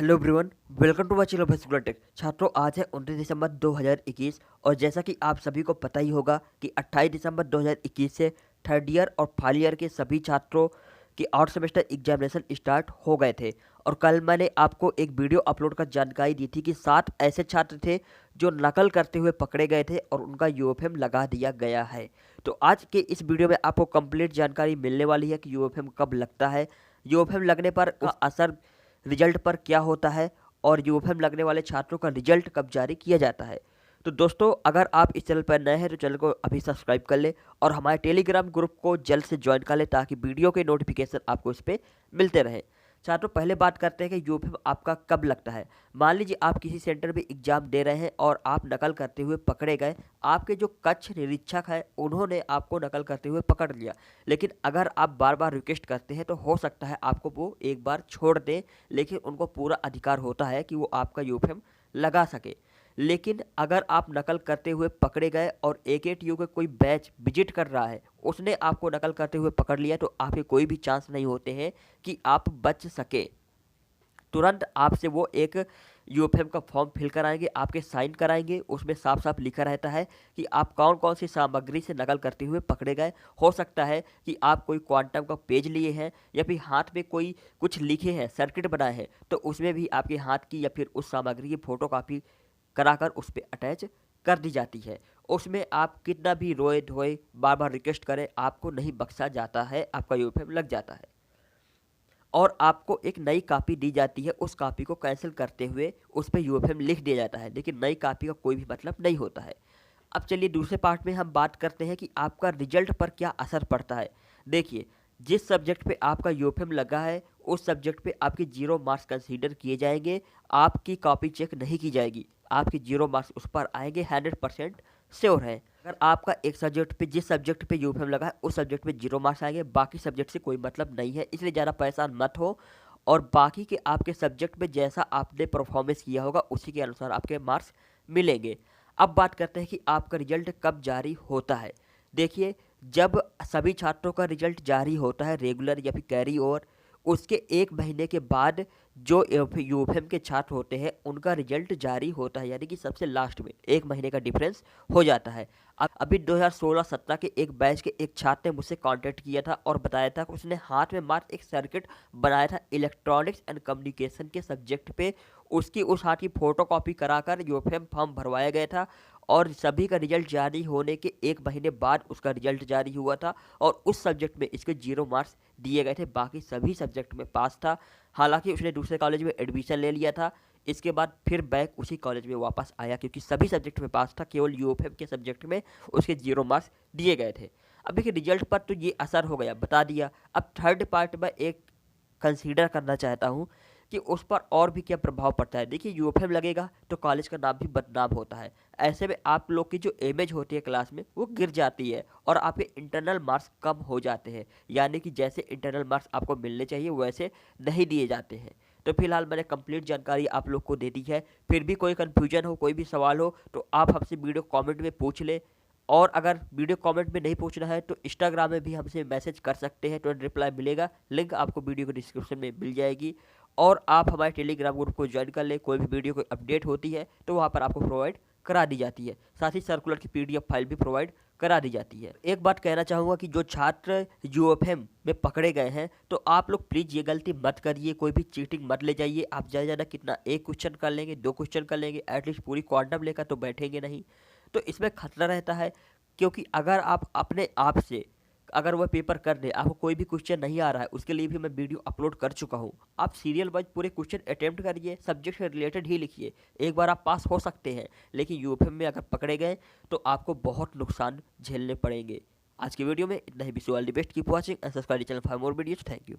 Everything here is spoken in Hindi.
Hello everyone, welcome to my channel Bhai tech. छात्रों, आज है 29 दिसंबर 2021 और जैसा कि आप सभी को पता ही होगा कि 28 दिसंबर 2021 से थर्ड ईयर और फाइनल ईयर के सभी छात्रों के आउट सेमेस्टर एग्जामिनेशन स्टार्ट हो गए थे। और कल मैंने आपको एक वीडियो अपलोड कर जानकारी दी थी कि 7 ऐसे छात्र थे जो नकल करते हुए पकड़े गए थे और उनका यूएफएम लगा दिया गया है। तो आज के इस वीडियो में आपको कंप्लीट जानकारी मिलने वाली है कि यूएफएम कब लगता है, यूएफएम लगने पर का असर रिजल्ट पर क्या होता है और यूएफएम लगने वाले छात्रों का रिजल्ट कब जारी किया जाता है। तो दोस्तों, अगर आप इस चैनल पर नए हैं तो चैनल को अभी सब्सक्राइब कर ले और हमारे टेलीग्राम ग्रुप को जल्द से ज्वाइन कर ले ताकि वीडियो के नोटिफिकेशन आपको इस पर मिलते रहे। छात्रों, पहले बात करते हैं कि यूएफएम आपका कब लगता है। मान लीजिए आप किसी सेंटर में एग्जाम दे रहे हैं और आप नकल करते हुए पकड़े गए। आपके जो कक्ष निरीक्षक है उन्होंने आपको नकल करते हुए पकड़ लिया, लेकिन अगर आप बार बार रिक्वेस्ट करते हैं तो हो सकता है आपको वो एक बार छोड़ दें, लेकिन उनको पूरा अधिकार होता है कि वो आपका यूएफएम लगा सके। लेकिन अगर आप नकल करते हुए पकड़े गए और एकेटीयू के कोई बैच विजिट कर रहा है, उसने आपको नकल करते हुए पकड़ लिया, तो आपके कोई भी चांस नहीं होते हैं कि आप बच सके। तुरंत आपसे वो एक यूएफएम का फॉर्म फिल कराएंगे, आपके साइन कराएंगे। उसमें साफ साफ लिखा रहता है कि आप कौन कौन सी सामग्री से नकल करते हुए पकड़े गए। हो सकता है कि आप कोई क्वांटम का पेज लिए हैं या फिर हाथ में कोई कुछ लिखे हैं, सर्किट बनाए हैं, तो उसमें भी आपके हाथ की या फिर उस सामग्री की फोटो कॉपी कराकर उस पर अटैच कर दी जाती है। उसमें आप कितना भी रोए धोए बार बार रिक्वेस्ट करें, आपको नहीं बख्शा जाता है, आपका यूएफएम लग जाता है। और आपको एक नई कॉपी दी जाती है, उस कॉपी को कैंसिल करते हुए उस पर यूएफएम लिख दिया जाता है, लेकिन नई कॉपी का कोई भी मतलब नहीं होता है। अब चलिए दूसरे पार्ट में हम बात करते हैं कि आपका रिजल्ट पर क्या असर पड़ता है। देखिए, जिस सब्जेक्ट पे आपका यूएफएम लगा है उस सब्जेक्ट पे आपके 0 मार्क्स कंसीडर किए जाएंगे, आपकी कॉपी चेक नहीं की जाएगी, आपके 0 मार्क्स उस पर आएंगे, 100% श्योर है। अगर आपका एक सब्जेक्ट पे जिस सब्जेक्ट पे यूएफएम लगा है उस सब्जेक्ट पे 0 मार्क्स आएंगे, बाकी सब्जेक्ट से कोई मतलब नहीं है, इसलिए ज़्यादा परेशान मत हो। और बाकी के आपके सब्जेक्ट में जैसा आपने परफॉर्मेंस किया होगा उसी के अनुसार आपके मार्क्स मिलेंगे। अब बात करते हैं कि आपका रिजल्ट कब जारी होता है। देखिए, जब सभी छात्रों का रिजल्ट जारी होता है रेगुलर या फिर कैरी ओवर, उसके 1 महीने के बाद जो यूएफएम के छात्र होते हैं उनका रिजल्ट जारी होता है, यानी कि सबसे लास्ट में 1 महीने का डिफरेंस हो जाता है। अब अभी 2016-17 के एक बैच के एक छात्र ने मुझसे कांटेक्ट किया था और बताया था कि उसने हाथ में मात्र एक सर्किट बनाया था इलेक्ट्रॉनिक्स एंड कम्युनिकेशन के सब्जेक्ट पे। उसकी उस हाथ की फोटो कॉपी कराकर यूएफएम फॉर्म भरवाया गया था और सभी का रिजल्ट जारी होने के 1 महीने बाद उसका रिजल्ट जारी हुआ था और उस सब्जेक्ट में इसके 0 मार्क्स दिए गए थे, बाकी सभी सब्जेक्ट में पास था। हालांकि उसने दूसरे कॉलेज में एडमिशन ले लिया था, इसके बाद फिर बैक उसी कॉलेज में वापस आया क्योंकि सभी सब्जेक्ट में पास था, केवल यूएफएम के सब्जेक्ट में उसके 0 मार्क्स दिए गए थे। अब देखिए, रिजल्ट पर तो ये असर हो गया, बता दिया। अब थर्ड पार्ट में एक कंसीडर करना चाहता हूँ कि उस पर और भी क्या प्रभाव पड़ता है। देखिए, यूएफएम लगेगा तो कॉलेज का नाम भी बदनाम होता है। ऐसे में आप लोग की जो इमेज होती है क्लास में वो गिर जाती है और आपके इंटरनल मार्क्स कम हो जाते हैं, यानी कि जैसे इंटरनल मार्क्स आपको मिलने चाहिए वैसे नहीं दिए जाते हैं। तो फिलहाल मैंने कंप्लीट जानकारी आप लोग को दे दी है। फिर भी कोई कन्फ्यूजन हो, कोई भी सवाल हो तो आप हमसे वीडियो कमेंट में पूछ लें। और अगर वीडियो कमेंट में नहीं पूछना है तो इंस्टाग्राम में भी हमसे मैसेज कर सकते हैं, तुरंत रिप्लाई मिलेगा। लिंक आपको वीडियो के डिस्क्रिप्शन में मिल जाएगी। और आप हमारे टेलीग्राम ग्रुप को ज्वाइन कर ले, कोई भी वीडियो कोई अपडेट होती है तो वहाँ पर आपको प्रोवाइड करा दी जाती है। साथ ही सर्कुलर की पीडीएफ फाइल भी प्रोवाइड करा दी जाती है। एक बात कहना चाहूँगा कि जो छात्र यूएफएम में पकड़े गए हैं तो आप लोग प्लीज़ ये गलती मत करिए, कोई भी चीटिंग मत ले जाइए। आप ज़्यादा कितना एक क्वेश्चन कर लेंगे, 2 क्वेश्चन कर लेंगे, एटलीस्ट पूरी क्वांटम लेकर तो बैठेंगे नहीं। तो इसमें खतरा रहता है, क्योंकि अगर आप अपने आप से अगर वह पेपर कर दे, आपको कोई भी क्वेश्चन नहीं आ रहा है, उसके लिए भी मैं वीडियो अपलोड कर चुका हूँ। आप सीरियल वाइज पूरे क्वेश्चन अटेम्प्ट करिए, सब्जेक्ट से रिलेटेड ही लिखिए, एक बार आप पास हो सकते हैं। लेकिन यूएफएम में अगर पकड़े गए तो आपको बहुत नुकसान झेलने पड़ेंगे। आज की वीडियो में इतना ही। Wish you all the best, keep watching and subscribe channel for more videos. Thank you.